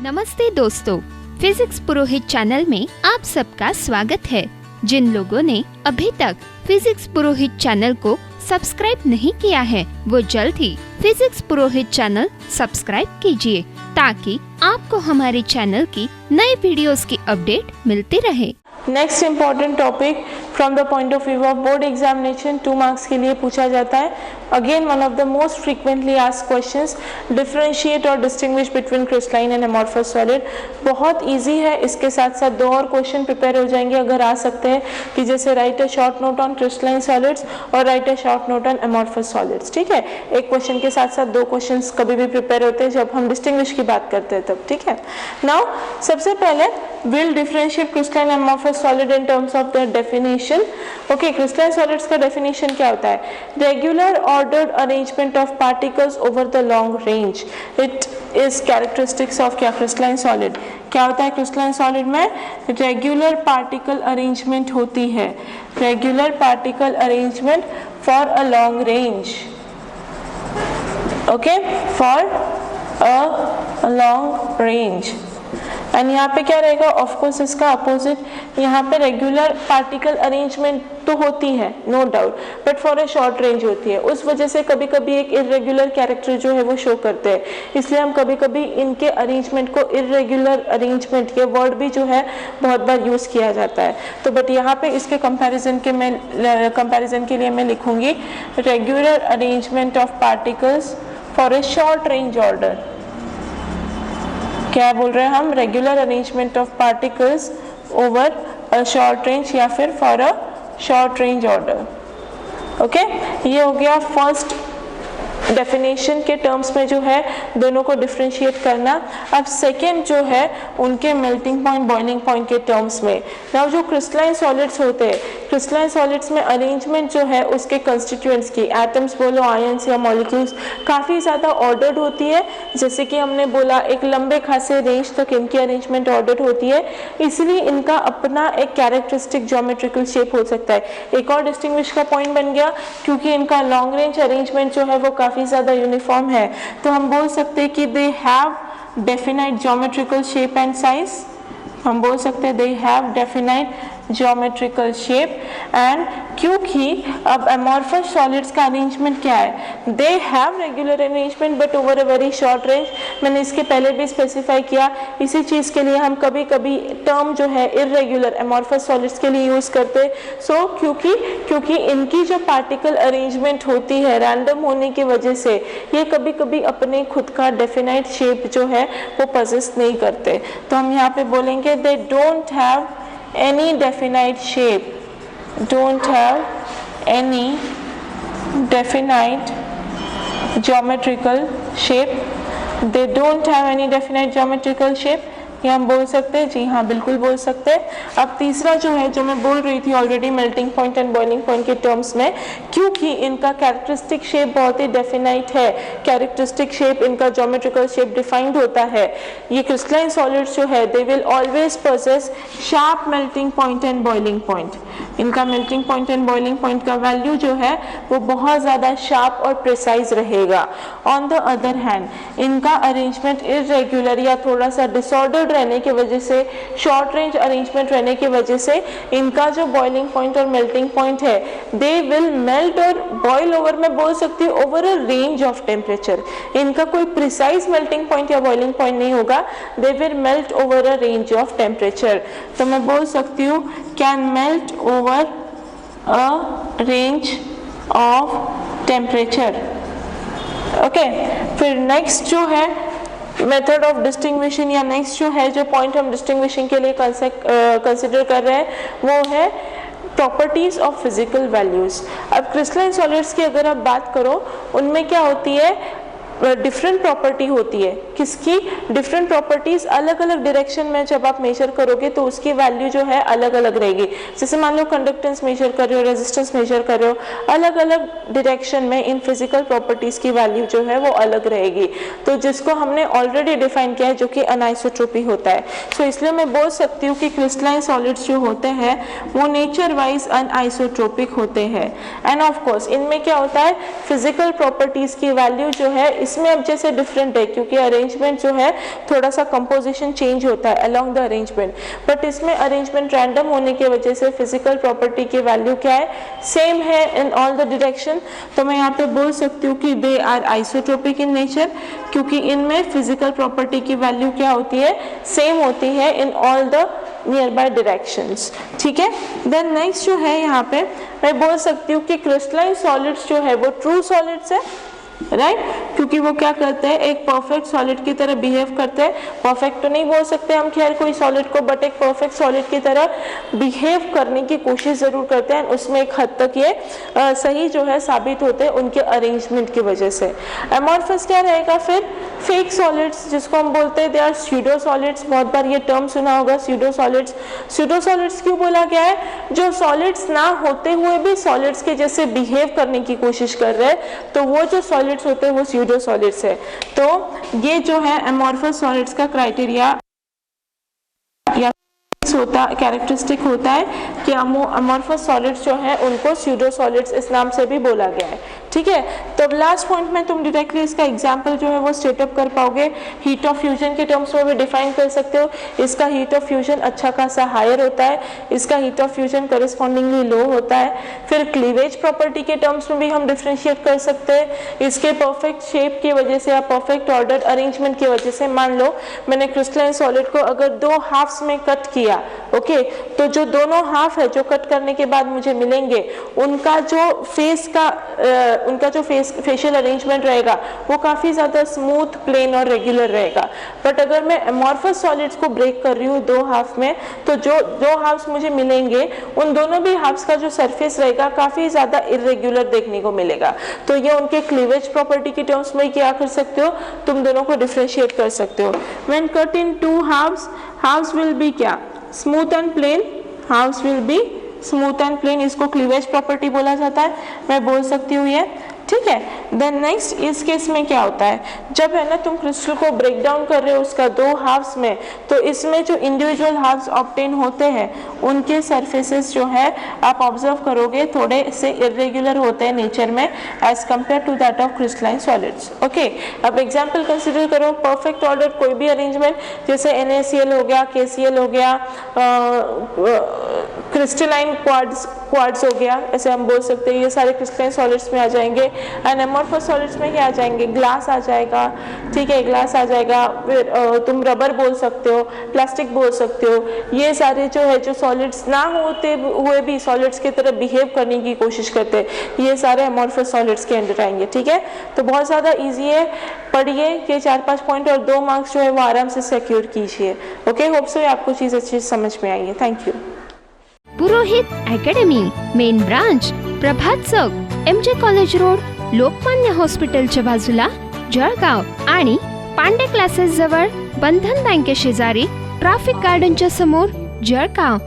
नमस्ते दोस्तों, फिजिक्स पुरोहित चैनल में आप सबका स्वागत है। जिन लोगों ने अभी तक फिजिक्स पुरोहित चैनल को सब्सक्राइब नहीं किया है वो जल्द ही फिजिक्स पुरोहित चैनल सब्सक्राइब कीजिए ताकि आपको हमारे चैनल की नए वीडियोस की अपडेट मिलती रहे। Next important topic from the point of view of board examination 2 marks के लिए पूछा जाता है। Again one of the most frequently asked questions, differentiate और distinguish between crystalline and amorphous solid. बहुत इजी है, इसके साथ साथ 2 और क्वेश्चन प्रिपेयर हो जाएंगे अगर आ सकते हैं कि जैसे write a short note on crystalline solids और write a short note on amorphous solids. ठीक है, एक क्वेश्चन के साथ साथ 2 क्वेश्चन कभी भी प्रिपेयर होते हैं जब हम डिस्टिंग्विश की बात करते हैं तब। ठीक है, नाउ सबसे पहले will differentiate crystalline and amorphous solid in terms of their definition. Okay, crystalline solids का डेफिनेशन क्या होता है? Regular ordered arrangement of particles over the long range. It is characteristics of क्या? Crystalline solid. क्या होता है क्रिस्टलाइन सॉलिड में? Regular particle arrangement होती है, regular particle arrangement for a long range. Okay, for a long range. And यहाँ पे क्या रहेगा? ऑफ कोर्स इसका अपोजिट, यहाँ पे रेगुलर पार्टिकल अरेंजमेंट तो होती है no doubt, but for a short range होती है। उस वजह से कभी कभी एक इरेगुलर कैरेक्टर जो है वो शो करते हैं, इसलिए हम कभी कभी इनके अरेंजमेंट को इरेगुलर अरेंजमेंट, ये वर्ड भी जो है बहुत बार यूज किया जाता है। तो बट यहाँ पे इसके कंपैरिजन के लिए मैं लिखूंगी regular arrangement of particles for a short range order. क्या बोल रहे हैं हम? Regular arrangement of particles over a short range या फिर for a short range order. Okay, ये हो गया फर्स्ट डेफिनेशन के टर्म्स में जो है दोनों को डिफरेंशिएट करना। अब सेकेंड जो है उनके मेल्टिंग पॉइंट, बॉइलिंग पॉइंट के टर्म्स में। नाउ जो क्रिस्टलाइन सॉलिड्स होते हैं, क्रिस्टलाइन सॉलिड्स में अरेंजमेंट जो है उसके कंस्टिट्यूएंट्स की, एटम्स बोलो, आयंस या मॉलिक्यूल्स, काफ़ी ज़्यादा ऑर्डर्ड होती है। जैसे कि हमने बोला एक लंबे खासे रेंज तक इनकी अरेंजमेंट ऑर्डर्ड होती है, इसलिए इनका अपना एक कैरेक्टरिस्टिक ज्योमेट्रिकल शेप हो सकता है। एक और डिस्टिंग्विश का पॉइंट बन गया क्योंकि इनका लॉन्ग रेंज अरेंजमेंट जो है वो काफ़ी ज़्यादा यूनिफॉर्म है, तो हम बोल सकते हैं कि they have definite geometrical shape and size. हम बोल सकते हैं they have definite geometrical shape and क्योंकि अब अमॉर्फस सॉलिड्स का अरेंजमेंट क्या है? They have regular arrangement but over a very short range. मैंने इसके पहले भी स्पेसिफाई किया, इसी चीज़ के लिए हम कभी कभी टर्म जो है इरेगुलर अमॉर्फस सॉलिड्स के लिए यूज़ करते। सो क्योंकि इनकी जो पार्टिकल अरेंजमेंट होती है रैंडम होने की वजह से ये कभी कभी अपने खुद का डेफिनाइट शेप जो है वो पजेस नहीं करते। तो हम यहाँ पे बोलेंगे they don't have any definite shape, don't have any definite geometrical shape, they don't have any definite geometrical shape। ये हम बोल सकते हैं, जी हाँ बिल्कुल बोल सकते हैं। अब तीसरा जो है, जो मैं बोल रही थी already melting point and boiling point के टर्म्स में, क्योंकि इनका कैरेक्टरिस्टिक शेप बहुत ही डेफिनाइट है, कैरेक्टरिस्टिक शेप इनका ज्योमेट्रिकल शेप डिफाइंड होता है। ये क्रिस्टलाइन सॉलिड्स जो है they will always possess sharp melting point and boiling point. इनका melting point and boiling point का वैल्यू जो है वो बहुत ज़्यादा शार्प और प्रिसाइज रहेगा। ऑन द अदर हैंड इनका अरेंजमेंट इरेगुलर या थोड़ा सा डिसऑर्डर्ड रहने की वजह से, शॉर्ट रेंज अरेंजमेंट रहने की वजह से इनका जो बॉइलिंग पॉइंट और मेल्टिंग पॉइंट है दे विल मेल्ट और बॉइल ओवर, मैं बोल सकती हूँ over a range of temperature. इनका कोई प्रिसाइज मेल्टिंग पॉइंट या बॉइलिंग पॉइंट नहीं होगा, they will melt over a range of temperature. तो मैं बोल सकती हूँ can melt over a range of temperature. Okay, फिर नेक्स्ट जो है मेथड ऑफ डिस्टिंग्विशिंग या नेक्स्ट जो है, जो पॉइंट हम डिस्टिंग्विशिंग के लिए कंसिडर कर रहे हैं वो है प्रॉपर्टीज ऑफ फिजिकल वैल्यूज। अब क्रिस्टलाइन सॉलिड्स की अगर आप बात करो, उनमें क्या होती है? डिफरेंट प्रॉपर्टी होती है। किसकी? डिफरेंट प्रॉपर्टीज अलग अलग डायरेक्शन में जब आप मेजर करोगे तो उसकी वैल्यू जो है अलग अलग रहेगी। जैसे मान लो कंडक्टेंस मेजर कर रहे हो, रेजिस्टेंस मेजर कर रहे हो, अलग अलग डायरेक्शन में इन फिजिकल प्रॉपर्टीज की वैल्यू जो है वो अलग रहेगी। तो जिसको हमने ऑलरेडी डिफाइन किया है जो कि अनआइसोट्रोपी होता है। सो इसलिए मैं बोल सकती हूँ कि क्रिस्टलाइन सॉलिड्स जो होते हैं वो नेचर वाइज अनआइसोट्रोपिक होते हैं। एंड ऑफ कोर्स इनमें क्या होता है? फिजिकल प्रॉपर्टीज की वैल्यू जो है इसमें अब जैसे डिफरेंट है क्योंकि अरेंजमेंट जो है थोड़ा सा कंपोजिशन चेंज होता है अलोंग द अरेंजमेंट, बट इसमें अरेंजमेंट रैंडम होने की वजह से फिजिकल प्रॉपर्टी की वैल्यू क्या है, सेम है इन ऑल द डायरेक्शन। तो मैं यहाँ पे बोल सकती हूँ कि they are isotropic in nature, क्योंकि इनमें फिजिकल प्रॉपर्टी की वैल्यू क्या होती है, सेम होती है in all the near by directions. ठीक है, देन नेक्स्ट जो है यहाँ पे मैं बोल सकती हूँ कि क्रिस्टलाइन सॉलिड्स जो है वो ट्रू सॉलिड्स है, राइट, क्योंकि वो क्या करते हैं, एक परफेक्ट सॉलिड की तरह बिहेव करते हैं। परफेक्ट तो नहीं बोल सकते हम खैर कोई सॉलिड को, बट एक परफेक्ट सॉलिड की तरह बिहेव करने की कोशिश जरूर करते हैं। उसमें एक हद तक ये सही जो है साबित होते हैं उनके अरेंजमेंट की वजह से। एमॉर्फस क्या रहेगा फिर, फेक सॉलिड्स जिसको हम बोलते हैं दे आर स्यूडो सॉलिड्स। बहुत बार ये टर्म सुना होगा स्यूडो सॉलिड्स। स्यूडो सॉलिड्स क्यों बोला गया है, जो सॉलिड्स ना होते हुए भी सॉलिड्स के जैसे बिहेव करने की कोशिश कर रहे हैं, तो वो जो सॉलिड्स होते हैं वो स्यूडो सॉलिड्स है। तो ये जो है एमॉर्फस सॉलिड्स का क्राइटेरिया या कैरेक्टरिस्टिक होता है कि अमॉर्फस सॉलिड्स जो है उनको स्यूडो सॉलिड्स इस नाम से भी बोला गया है। ठीक है, तो लास्ट पॉइंट में तुम डायरेक्टली इसका एग्जांपल जो है वो स्टेटअप कर पाओगे। हीट ऑफ फ्यूजन के टर्म्स में भी डिफाइन कर सकते हो। इसका हीट ऑफ फ्यूजन अच्छा खासा हायर होता है, इसका हीट ऑफ फ्यूजन करिस्पॉन्डिंगली लो होता है। फिर क्लीवेज प्रॉपर्टी के टर्म्स में भी हम डिफ्रेंशिएट कर सकते हैं। इसके परफेक्ट शेप की वजह से या परफेक्ट ऑर्डर अरेंजमेंट की वजह से, मान लो मैंने क्रिस्टलाइन सॉलिड को अगर दो हाफ्स में कट किया, ओके, तो जो दोनों हाफ है जो कट करने के बाद मुझे मिलेंगे उनका जो फेशियल अरेंजमेंट रहेगा वो काफी ज्यादा स्मूथ, प्लेन और रेगुलर रहेगा। बट अगर मैं एमॉर्फस सॉलिड्स को ब्रेक कर रही हूँ दो हाफ में, तो जो दो हाफ्स मुझे मिलेंगे उन दोनों भी हाफ्स का जो सरफेस रहेगा काफी ज्यादा इरेगुलर देखने को मिलेगा। तो ये उनके क्लीवेज प्रॉपर्टी के टर्म्स में क्या कर सकते हो, तुम दोनों को डिफरेंशिएट कर सकते हो। When cut in two halves, halves will be क्या, smooth and plane, halves will be smooth and plane, इसको क्लीवेज प्रॉपर्टी बोला जाता है। मैं बोल सकती हूँ ये, ठीक है। देन नेक्स्ट इस केस में क्या होता है, जब है ना तुम क्रिस्टल को ब्रेक डाउन कर रहे हो उसका दो हाफ्स में, तो इसमें जो इंडिविजुअल हाफ्स ऑब्टेन होते हैं उनके सरफेसेस जो है आप ऑब्जर्व करोगे थोड़े से इरेगुलर होते हैं नेचर में as compare to that of crystalline solids. Okay, अब एग्जांपल कंसिडर करो, परफेक्ट ऑर्डर कोई भी अरेंजमेंट जैसे NaCl हो गया, KCl हो गया, क्रिस्टलाइन क्वार्ट्ज हो गया, ऐसे हम बोल सकते हैं, ये सारे क्रिस्टलाइन सॉलिड्स में आ जाएंगे। एंड एमॉर्फस सॉलिड्स में क्या आ जाएंगे, ग्लास आ जाएगा, ठीक है, ग्लास आ जाएगा। फिर तुम रबर बोल सकते हो, प्लास्टिक बोल सकते हो। ये सारे जो है जो सॉलिड्स ना होते हुए भी सॉलिड्स की तरह बिहेव करने की कोशिश करते हैं, ये सारे एमॉर्फस सॉलिड्स के अंदर आएंगे। ठीक है, तो बहुत ज़्यादा ईजी है, पढ़िए ये 4-5 पॉइंट और 2 मार्क्स जो है वो आराम से सिक्योर कीजिए। ओके, होप सो आपको चीज़ अच्छी समझ में आई है। Thank you. Purohit academy, main branch Prabhat Chowk, MJ college road, Lokmanya हॉस्पिटलच्या बाजूला, जळगाव आणि पांडे क्लासेस जवळ, बंधन बँके शेजारी, ट्रॅफिक गार्डनच्या समोर, जळगाव।